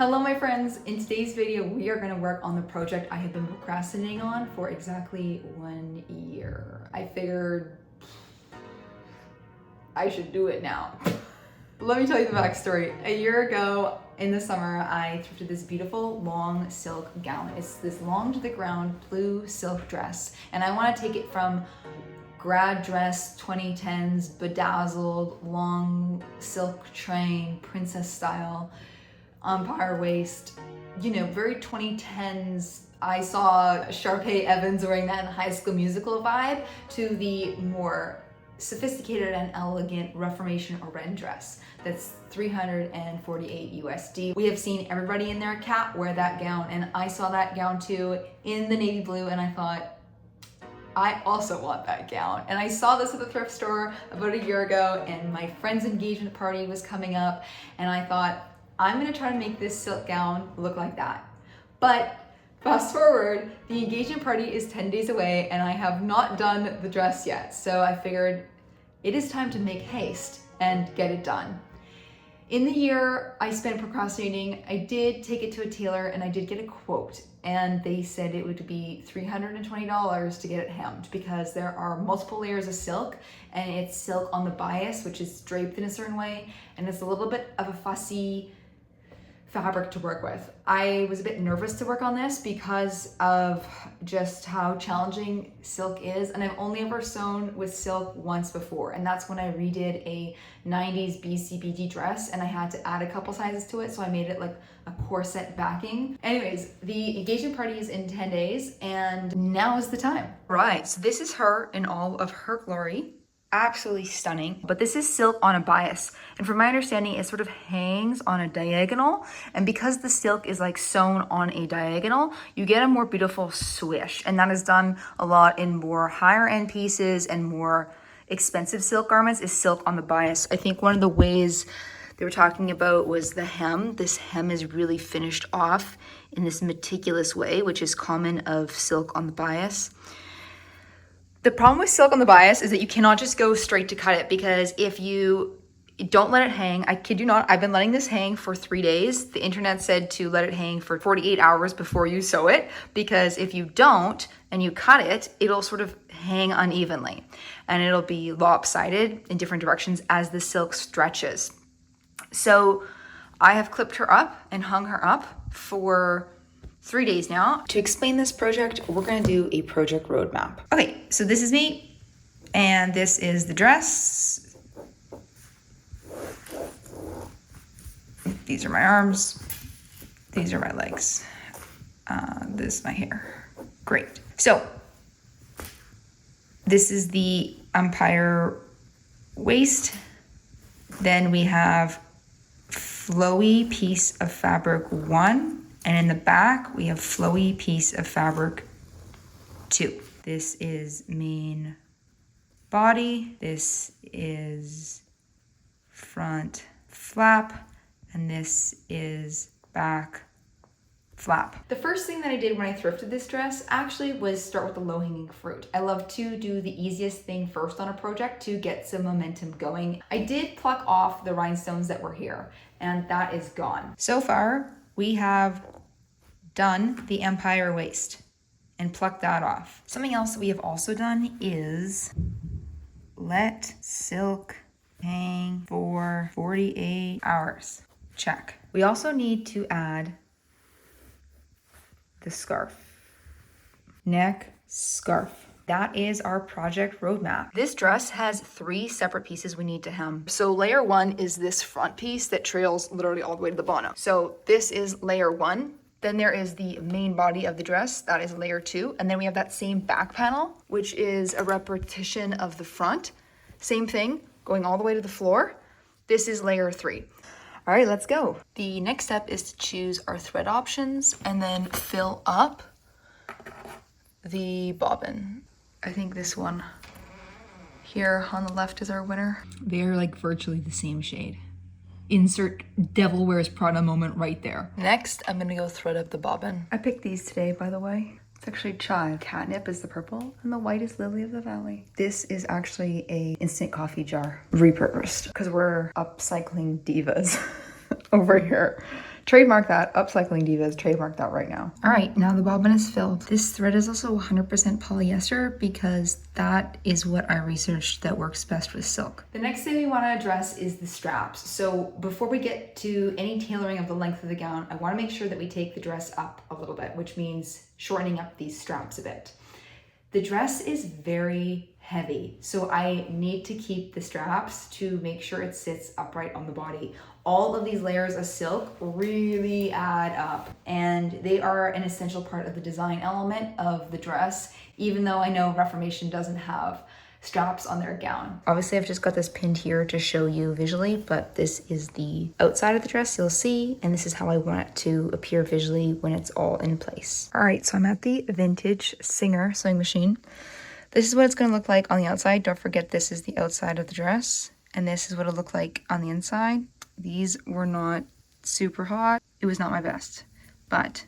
Hello my friends, in today's video we are going to work on the project I have been procrastinating on for exactly 1 year. I figured I should do it now. Let me tell you the backstory. A year ago in the summer I thrifted this beautiful long silk gown. It's this long to the ground blue silk dress and I want to take it from grad dress 2010s, bedazzled, long silk train, princess style, empire waist, you know, very 2010s. I saw Sharpay Evans wearing that in High School Musical vibe, to the more sophisticated and elegant Reformation Oren Dress that's $348 USD. We have seen everybody in their cap wear that gown, and I saw that gown too in the navy blue, and I thought, I also want that gown. And I saw this at the thrift store about a year ago, and my friend's engagement party was coming up, and I thought, I'm gonna try to make this silk gown look like that. But fast forward, the engagement party is 10 days away and I have not done the dress yet. So I figured it is time to make haste and get it done. In the year I spent procrastinating, I did take it to a tailor and I did get a quote, and they said it would be $320 to get it hemmed because there are multiple layers of silk, and it's silk on the bias, which is draped in a certain way, and it's a little bit of a fussy fabric to work with. I was a bit nervous to work on this because of just how challenging silk is, and I've only ever sewn with silk once before, and that's when I redid a 90s BCBG dress and I had to add a couple sizes to it, so I made it like a corset backing. Anyways, the engagement party is in 10 days and now is the time. Right, so this is her in all of her glory. Absolutely stunning. But this is silk on a bias, and from my understanding it sort of hangs on a diagonal, and because the silk is like sewn on a diagonal, you get a more beautiful swish, and that is done a lot in more higher end pieces and more expensive silk garments, is silk on the bias. I think one of the ways they were talking about was the hem. This hem is really finished off in this meticulous way, which is common of silk on the bias. The problem with silk on the bias is that you cannot just go straight to cut it, because if you don't let it hang, I kid you not, I've been letting this hang for 3 days. The internet said to let it hang for 48 hours before you sew it, because if you don't and you cut it, it'll sort of hang unevenly and it'll be lopsided in different directions as the silk stretches. So I have clipped her up and hung her up for 3 days now. To explain this project, we're gonna do a project roadmap. Okay, so this is me, and this is the dress. These are my arms. These are my legs. This is my hair. Great. So this is the empire waist. Then we have flowy piece of fabric 1. And in the back, we have flowy piece of fabric 2. This is main body. This is front flap. And this is back flap. The first thing that I did when I thrifted this dress actually was start with the low-hanging fruit. I love to do the easiest thing first on a project to get some momentum going. I did pluck off the rhinestones that were here, and that is gone. So far, we have done the empire waist and plucked that off. Something else that we have also done is let silk hang for 48 hours. Check. We also need to add the scarf. Neck scarf. That is our project roadmap. This dress has 3 separate pieces we need to hem. So layer 1 is this front piece that trails literally all the way to the bottom. So this is layer 1. Then there is the main body of the dress, that is layer 2. And then we have that same back panel, which is a repetition of the front. Same thing, going all the way to the floor. This is layer 3. All right, let's go. The next step is to choose our thread options and then fill up the bobbin. I think this one here on the left is our winner. They're like virtually the same shade. Insert Devil Wears Prada moment right there. Next, I'm gonna go thread up the bobbin. I picked these today, by the way. It's actually chive. Catnip is the purple, and the white is lily of the valley. This is actually a instant coffee jar, repurposed, because we're upcycling divas over here. Trademark that. Upcycling Divas, trademark that right now. All right, now the bobbin is filled. This thread is also 100% polyester because that is what I researched that works best with silk. The next thing we want to address is the straps. So before we get to any tailoring of the length of the gown, I want to make sure that we take the dress up a little bit, which means shortening up these straps a bit. The dress is very heavy, so I need to keep the straps to make sure it sits upright on the body. All of these layers of silk really add up, and they are an essential part of the design element of the dress, even though I know Reformation doesn't have straps on their gown. Obviously, I've just got this pinned here to show you visually, but this is the outside of the dress you'll see, and this is how I want it to appear visually when it's all in place. All right, so I'm at the Vintage Singer sewing machine. This is what it's gonna look like on the outside. Don't forget this is the outside of the dress, and this is what it'll look like on the inside. These were not super hot. It was not my best, but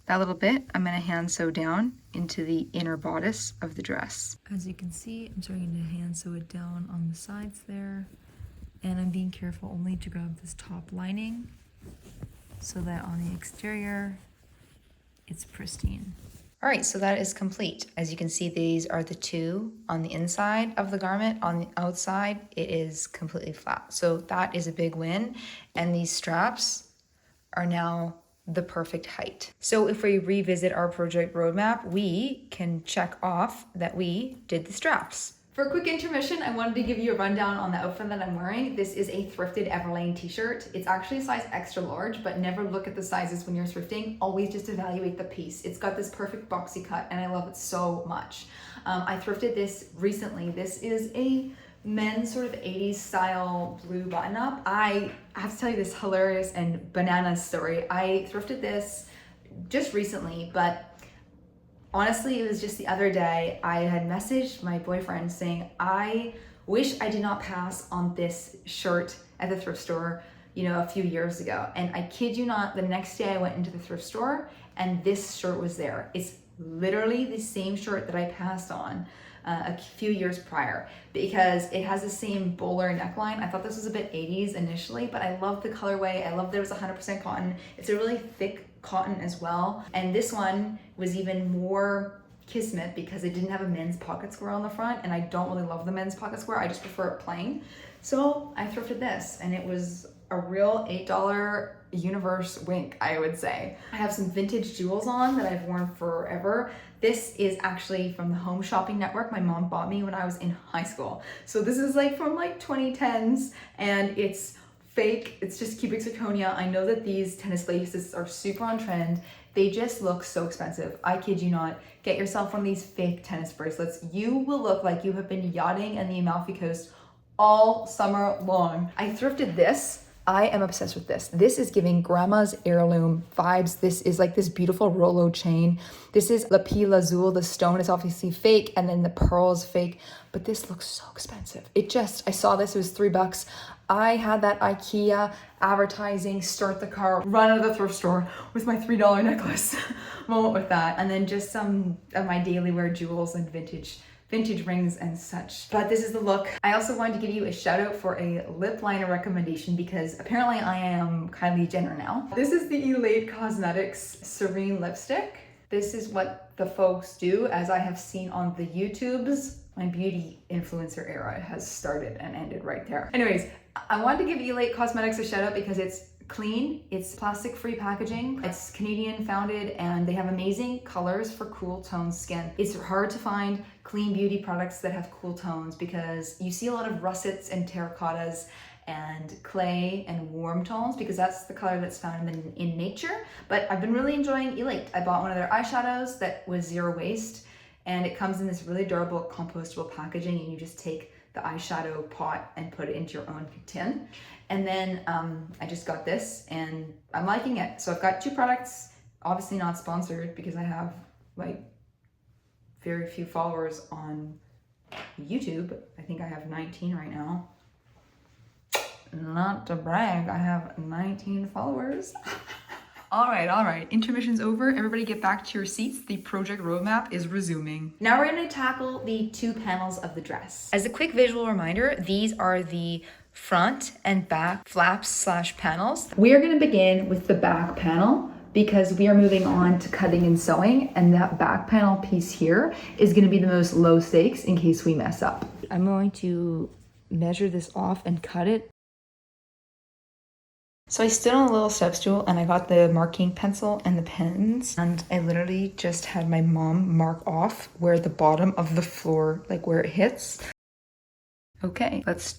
that little bit I'm gonna hand sew down into the inner bodice of the dress. As you can see, I'm starting to hand sew it down on the sides there, and I'm being careful only to grab this top lining so that on the exterior, it's pristine. All right, so that is complete. As you can see, these are the two on the inside of the garment. On the outside, it is completely flat. So that is a big win. And these straps are now the perfect height. So if we revisit our project roadmap, we can check off that we did the straps. For a quick intermission, I wanted to give you a rundown on the outfit that I'm wearing. This is a thrifted Everlane t-shirt. It's actually a size extra large, but never look at the sizes when you're thrifting. Always just evaluate the piece. It's got this perfect boxy cut and I love it so much. I thrifted this recently. This is a men's sort of 80s style blue button up. I have to tell you this hilarious and bananas story. I thrifted this just recently, but honestly, it was just the other day, I had messaged my boyfriend saying, I wish I did not pass on this shirt at the thrift store, a few years ago. And I kid you not, the next day I went into the thrift store and this shirt was there. It's literally the same shirt that I passed on a few years prior because it has the same bowler neckline. I thought this was a bit 80s initially, but I love the colorway. I love that it was 100% cotton. It's a really thick cotton as well. And this one was even more kismet because it didn't have a men's pocket square on the front, and I don't really love the men's pocket square. I just prefer it plain. So I thrifted this, and it was a real $8 universe wink, I would say. I have some vintage jewels on that I've worn forever. This is actually from the Home Shopping Network my mom bought me when I was in high school. So this is from 2010s, and it's fake. It's just cubic zirconia. I know that these tennis laces are super on trend. They just look so expensive. I kid you not. Get yourself one of these fake tennis bracelets. You will look like you have been yachting in the Amalfi Coast all summer long. I thrifted this. I am obsessed with this. This is giving grandma's heirloom vibes. This is like this beautiful Rolo chain. This is lapis lazuli. The stone is obviously fake and then the pearl is fake, but this looks so expensive. I saw this, it was $3. I had that IKEA advertising, start the car, run out of the thrift store with my $3 necklace moment with that. And then just some of my daily wear jewels and vintage rings and such. But this is the look. I also wanted to give you a shout out for a lip liner recommendation because apparently I am Kylie Jenner now. This is the Elate Cosmetics Serene Lipstick. This is what the folks do, as I have seen on the YouTubes. My beauty influencer era has started and ended right there. Anyways, I wanted to give Elate Cosmetics a shout out because it's clean, it's plastic-free packaging, it's Canadian founded, and they have amazing colors for cool toned skin. It's hard to find clean beauty products that have cool tones because you see a lot of russets and terracottas and clay and warm tones because that's the color that's found in nature. But I've been really enjoying Elate. I bought one of their eyeshadows that was zero waste, and it comes in this really durable compostable packaging, and you just take the eyeshadow pot and put it into your own tin. And then I just got this and I'm liking it. So I've got two products, obviously not sponsored because I have very few followers on YouTube. I think I have 19 right now. Not to brag, I have 19 followers. All right. Intermission's over. Everybody get back to your seats. The project roadmap is resuming. Now we're going to tackle the two panels of the dress. As a quick visual reminder, these are the front and back flaps slash panels. We are going to begin with the back panel because we are moving on to cutting and sewing, and that back panel piece here is going to be the most low stakes in case we mess up. I'm going to measure this off and cut it. So I stood on a little step stool and I got the marking pencil and the pens, and I literally just had my mom mark off where the bottom of the floor, like where it hits. Okay, let's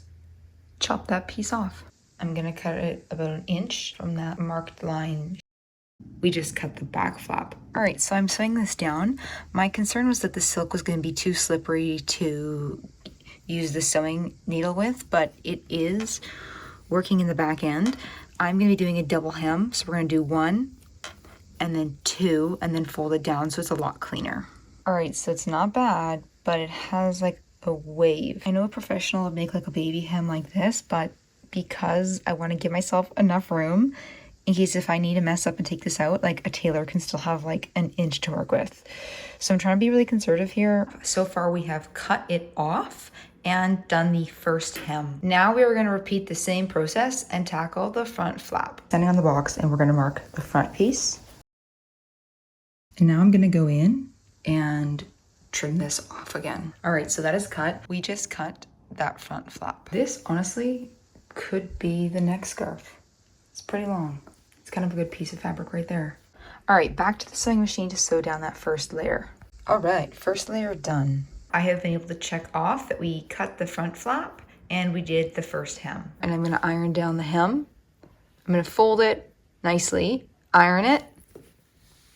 chop that piece off. I'm gonna cut it about an inch from that marked line. We just cut the back flap. All right, so I'm sewing this down. My concern was that the silk was gonna be too slippery to use the sewing needle with, but it is working in the back end. I'm gonna be doing a double hem, so we're gonna do 1 and then 2 and then fold it down so it's a lot cleaner. All right, so it's not bad, but it has like a wave. I know a professional would make like a baby hem like this, but because I want to give myself enough room in case if I need to mess up and take this out, like a tailor can still have like an inch to work with. So I'm trying to be really conservative here. So far we have cut it off and done the first hem. Now we are going to repeat the same process and tackle the front flap. Standing on the box, and we're going to mark the front piece. And now I'm going to go in and trim this off again. All right, so that is cut. We just cut that front flap. This honestly could be the neck scarf. It's pretty long. It's kind of a good piece of fabric right there. All right, back to the sewing machine to sew down that first layer. All right, first layer done. I have been able to check off that we cut the front flap and we did the first hem. And I'm gonna iron down the hem. I'm gonna fold it nicely, iron it,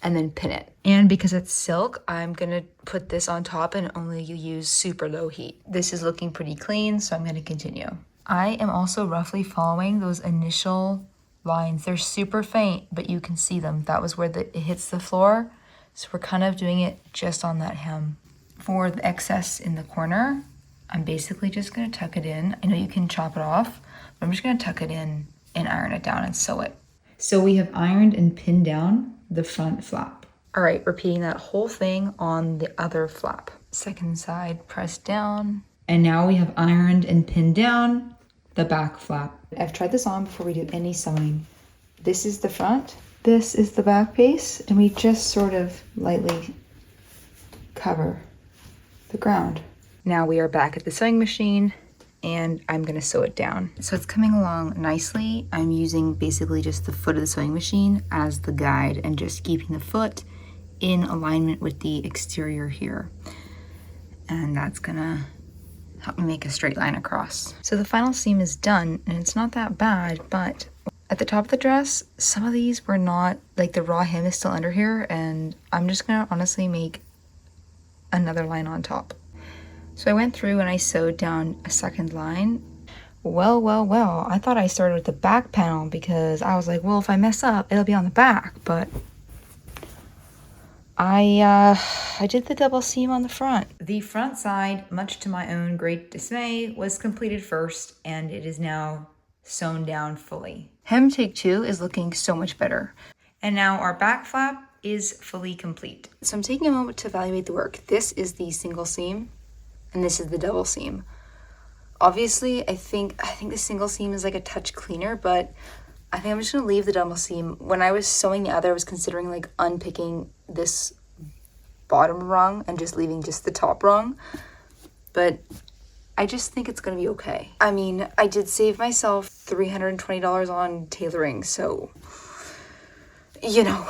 and then pin it. And because it's silk, I'm gonna put this on top and only use super low heat. This is looking pretty clean, so I'm gonna continue. I am also roughly following those initial lines. They're super faint, but you can see them. That was where it hits the floor. So we're kind of doing it just on that hem. For the excess in the corner, I'm basically just gonna tuck it in. I know you can chop it off, but I'm just gonna tuck it in and iron it down and sew it. So we have ironed and pinned down the front flap. All right, repeating that whole thing on the other flap. Second side, press down. And now we have ironed and pinned down the back flap. I've tried this on before we do any sewing. This is the front, this is the back piece, and we just sort of lightly cover the ground. Now we are back at the sewing machine and I'm gonna sew it down. So it's coming along nicely. I'm using basically just the foot of the sewing machine as the guide and just keeping the foot in alignment with the exterior here. And that's gonna help me make a straight line across. So the final seam is done and it's not that bad, but at the top of the dress, some of these were not, like the raw hem is still under here, and I'm just gonna honestly make another line on top. So I went through and I sewed down a second line. Well, I thought I started with the back panel because I was like, well, if I mess up, it'll be on the back, but I did the double seam on the front. The front side, much to my own great dismay, was completed first, and it is now sewn down fully. Hem take 2 is looking so much better. And now our back flap is fully complete. So I'm taking a moment to evaluate the work. This is the single seam and this is the double seam. Obviously, I think the single seam is like a touch cleaner, but I think I'm just gonna leave the double seam. When I was sewing the other, I was considering like unpicking this bottom rung and just leaving just the top rung, but I just think it's gonna be okay. I mean, I did save myself $320 on tailoring, so, you know,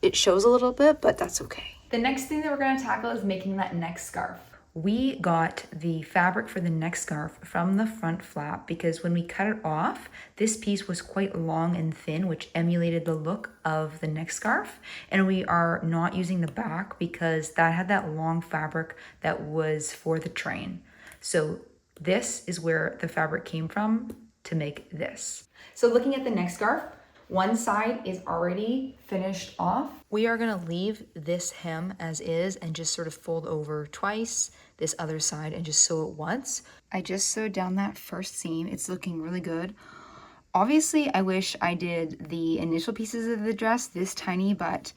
it shows a little bit, but that's okay. The next thing that we're gonna tackle is making that neck scarf. We got the fabric for the neck scarf from the front flap because when we cut it off, this piece was quite long and thin, which emulated the look of the neck scarf. And we are not using the back because that had that long fabric that was for the train. So this is where the fabric came from to make this. So looking at the neck scarf, one side is already finished off. We are gonna leave this hem as is and just sort of fold over twice this other side and just sew it once. I just sewed down that first seam. It's looking really good. Obviously, I wish I did the initial pieces of the dress this tiny, but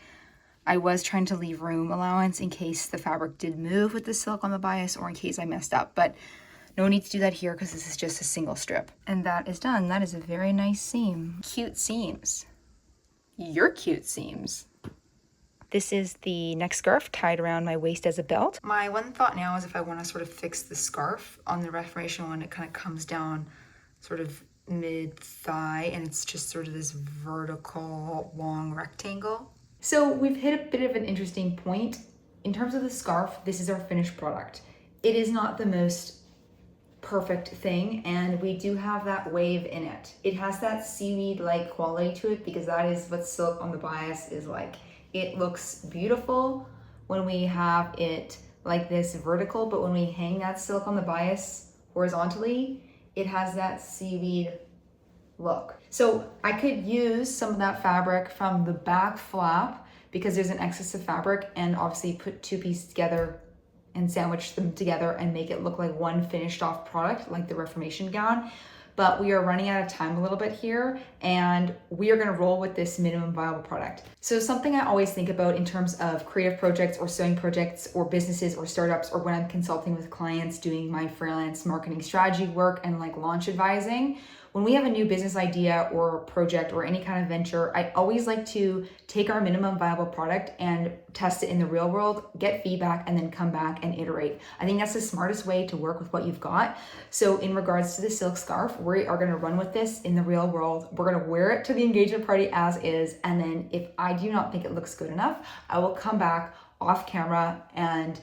I was trying to leave room allowance in case the fabric did move with the silk on the bias or in case I messed up. But No need to do that here because this is just a single strip. And that is done. That is a very nice seam. Cute seams. Your cute seams. This is the neck scarf tied around my waist as a belt. My one thought now is if I want to sort of fix the scarf on the Reformation one, it kind of comes down sort of mid-thigh and it's just sort of this vertical long rectangle. So we've hit a bit of an interesting point. In terms of the scarf, this is our finished product. It is not the most perfect thing, and we do have that wave in it. It has that seaweed-like quality to it because that is what silk on the bias is like. It looks beautiful when we have it like this vertical, but when we hang that silk on the bias horizontally, it has that seaweed look. So I could use some of that fabric from the back flap because there's an excess of fabric, and obviously put two pieces together and sandwich them together and make it look like one finished off product like the Reformation gown. But we are running out of time a little bit here, and we are gonna roll with this minimum viable product. So something I always think about in terms of creative projects or sewing projects or businesses or startups, or when I'm consulting with clients doing my freelance marketing strategy work and like launch advising, when we have a new business idea or project or any kind of venture, I always like to take our minimum viable product and test it in the real world, get feedback, and then come back and iterate. I think that's the smartest way to work with what you've got. So in regards to the silk scarf, we are gonna run with this in the real world. We're gonna wear it to the engagement party as is, and then if I do not think it looks good enough, I will come back off camera and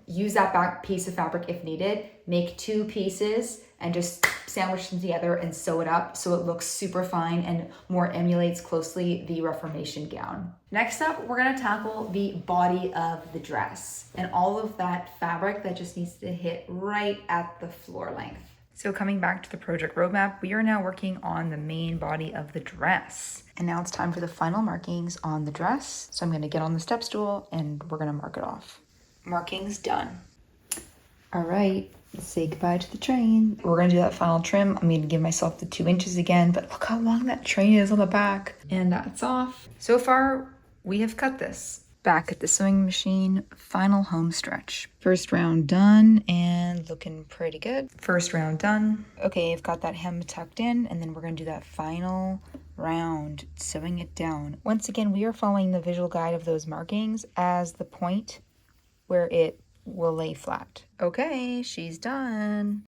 use that back piece of fabric if needed, make two pieces and just sandwich them together and sew it up so it looks super fine and more emulates closely the Reformation gown. Next up, we're gonna tackle the body of the dress and all of that fabric that just needs to hit right at the floor length. So coming back to the project roadmap, we are now working on the main body of the dress. And now it's time for the final markings on the dress. So I'm gonna get on the step stool and we're gonna mark it off. Markings done. All right, let's say goodbye to the train. We're gonna do that final trim. I'm gonna give myself the 2 inches again, but look how long that train is on the back. And that's off. So far, we have cut this. Back at the sewing machine, final home stretch. First round done and looking pretty good. First round done. Okay, I've got that hem tucked in, and then we're gonna do that final round, sewing it down. Once again, we are following the visual guide of those markings as the point where it will lay flat. Okay, she's done.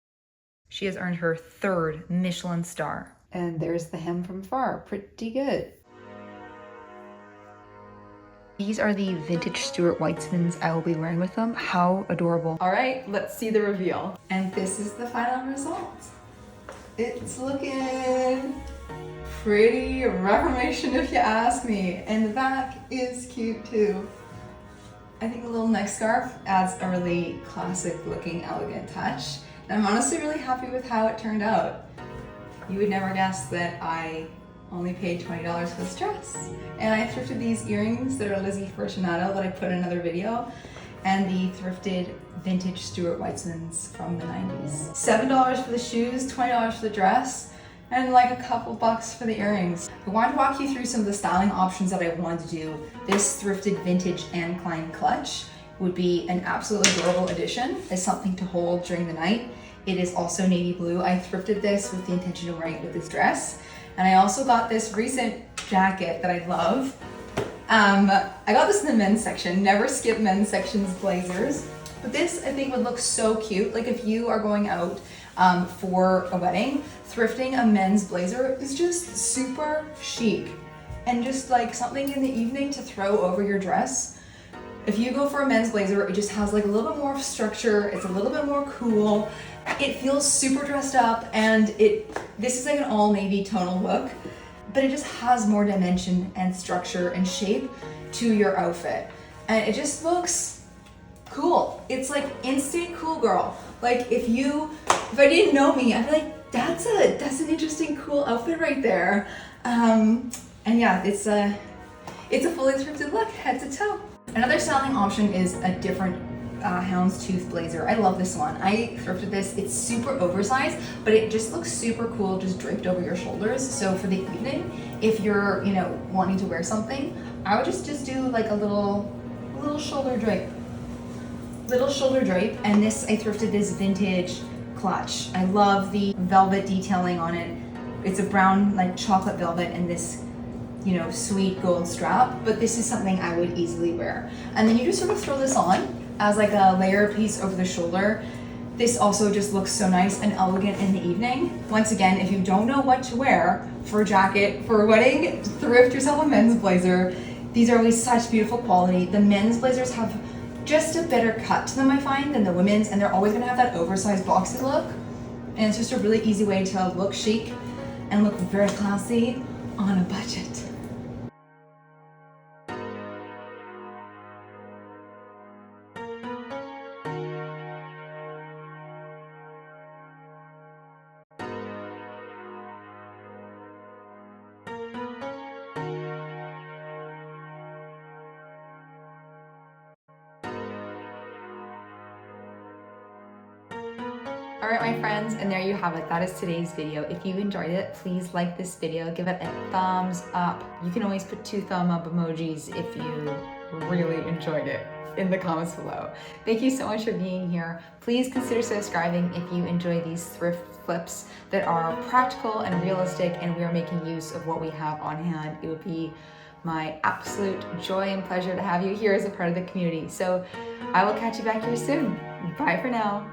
She has earned her 3rd Michelin star. And there's the hem from far, pretty good. These are the vintage Stuart Weitzmans I will be wearing with them. How adorable. All right, let's see the reveal. And this is the final result. It's looking pretty Reformation if you ask me. And the back is cute too. I think the little neck scarf adds a really classic looking, elegant touch. And I'm honestly really happy with how it turned out. You would never guess that I only paid $20 for this dress. And I thrifted these earrings that are Lizzie Fortunato that I put in another video, and the thrifted vintage Stuart Weitzmans from the 90s. $7 for the shoes, $20 for the dress, and like a couple bucks for the earrings. I wanted to walk you through some of the styling options that I wanted to do. This thrifted vintage Anne Klein clutch would be an absolutely adorable addition as something to hold during the night. It is also navy blue. I thrifted this with the intention of wearing it with this dress. And I also got this recent jacket that I love. I got this in the men's section. Never skip men's sections blazers. But this I think would look so cute. Like if you are going out for a wedding, thrifting a men's blazer is just super chic. And just like something in the evening to throw over your dress. If you go for a men's blazer, it just has like a little bit more structure. It's a little bit more cool. It feels super dressed up, and this is like an all navy tonal look, but it just has more dimension and structure and shape to your outfit. And it just looks cool. It's like instant cool girl. Like if I didn't know me, I'd be like, that's an interesting cool outfit right there. And yeah, it's a fully thrifted look, head to toe. Another styling option is a different houndstooth blazer. I love this one. I thrifted this. It's super oversized, but it just looks super cool just draped over your shoulders. So for the evening, if you're, wanting to wear something, I would just do like a little shoulder drape. And this, I thrifted this vintage clutch. I love the velvet detailing on it. It's a brown, like chocolate velvet, and this, you know, sweet gold strap, but this is something I would easily wear. And then you just sort of throw this on as like a layer piece over the shoulder. This also just looks so nice and elegant in the evening. Once again, if you don't know what to wear for a jacket, for a wedding, thrift yourself a men's blazer. These are always such beautiful quality. The men's blazers have just a better cut to them, I find, than the women's, and they're always gonna have that oversized boxy look. And it's just a really easy way to look chic and look very classy on a budget. All right, my friends, and there you have it. That is today's video. If you enjoyed it, please like this video, give it a thumbs up. You can always put 2 thumb up emojis if you really enjoyed it in the comments below. Thank you so much for being here. Please consider subscribing if you enjoy these thrift flips that are practical and realistic, and we are making use of what we have on hand. It would be my absolute joy and pleasure to have you here as a part of the community. So I will catch you back here soon. Bye for now.